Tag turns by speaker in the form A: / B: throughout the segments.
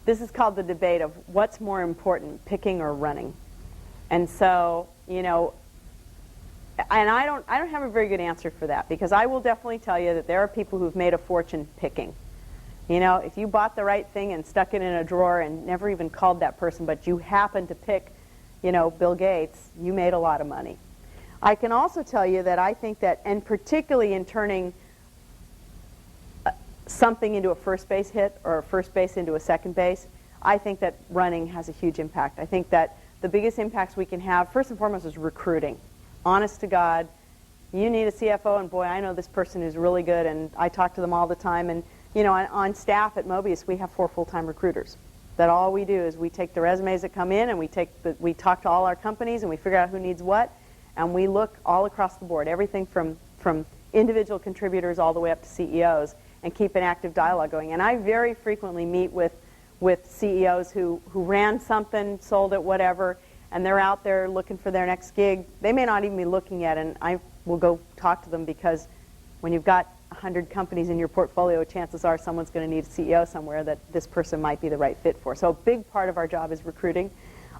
A: this is called the debate of what's more important, picking or running. And so, you know, and I don't have a very good answer for that, because I will definitely tell you that there are people who've made a fortune picking. You know, if you bought the right thing and stuck it in a drawer and never even called that person, but you happened to pick, you know, Bill Gates, you made a lot of money. I can also tell you that I think that, and particularly in turning something into a first base hit or a first base into a second base, I think that running has a huge impact. I think that the biggest impacts we can have, first and foremost, is recruiting. Honest to God, you need a CFO, and boy, I know this person who's really good, and I talk to them all the time. And you know, on staff at Mobius, we have 4 full-time recruiters. That all we do is we take the resumes that come in, and we talk to all our companies, and we figure out who needs what, and we look all across the board, everything from individual contributors all the way up to CEOs, and keep an active dialogue going. And I very frequently meet with CEOs who ran something, sold it, whatever, and they're out there looking for their next gig. They may not even be looking at it, and I will go talk to them, because when you've got 100 companies in your portfolio, chances are someone's going to need a CEO somewhere that this person might be the right fit for. So a big part of our job is recruiting.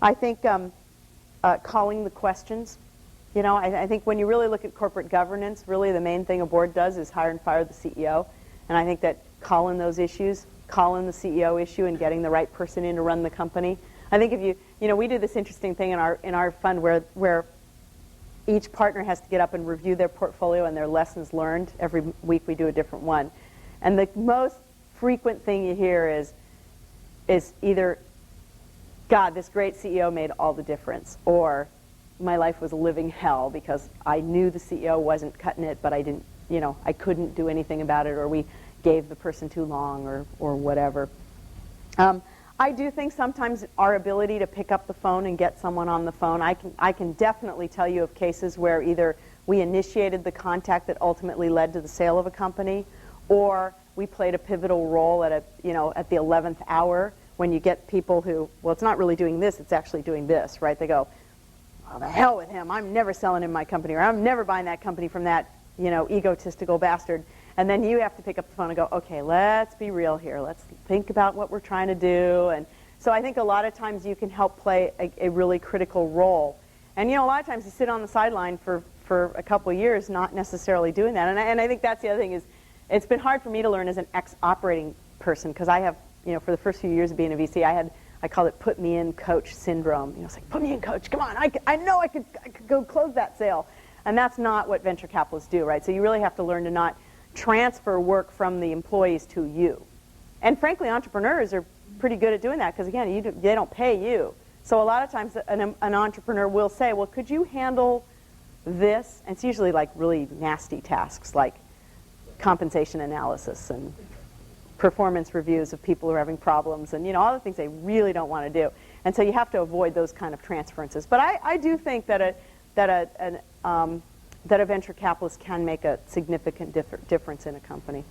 A: I think calling the questions. You know, I think when you really look at corporate governance, really the main thing a board does is hire and fire the CEO. And I think that calling those issues, calling the CEO issue and getting the right person in to run the company. I think if you know, we do this interesting thing in our fund where each partner has to get up and review their portfolio and their lessons learned. Every week we do a different one. And the most frequent thing you hear is either, God, this great CEO made all the difference, or my life was a living hell because I knew the CEO wasn't cutting it, but I didn't, you know, I couldn't do anything about it, or we gave the person too long, or whatever. I do think sometimes our ability to pick up the phone and get someone on the phone, I can definitely tell you of cases where either we initiated the contact that ultimately led to the sale of a company, or we played a pivotal role at the 11th hour when you get people who, well, it's not really doing this, it's actually doing this, right? They go, oh, the hell with him, I'm never selling him my company, or I'm never buying that company from that, you know, egotistical bastard. And then you have to pick up the phone and go, okay, let's be real here. Let's think about what we're trying to do. And so I think a lot of times you can help play a really critical role. And, you know, a lot of times you sit on the sideline for a couple of years not necessarily doing that. And I think that's the other thing is it's been hard for me to learn as an ex-operating person, because I have, you know, for the first few years of being a VC, I called it put me in coach syndrome. You know, it's like, put me in coach, come on, I know I could go close that sale. And that's not what venture capitalists do, right? So you really have to learn to not transfer work from the employees to you. And frankly, entrepreneurs are pretty good at doing that, because again, they don't pay you. So a lot of times an entrepreneur will say, well, could you handle this? And it's usually like really nasty tasks like compensation analysis and performance reviews of people who are having problems, and, you know, all the things they really don't want to do. And so you have to avoid those kind of transferences. But I do think that a venture capitalist can make a significant difference in a company.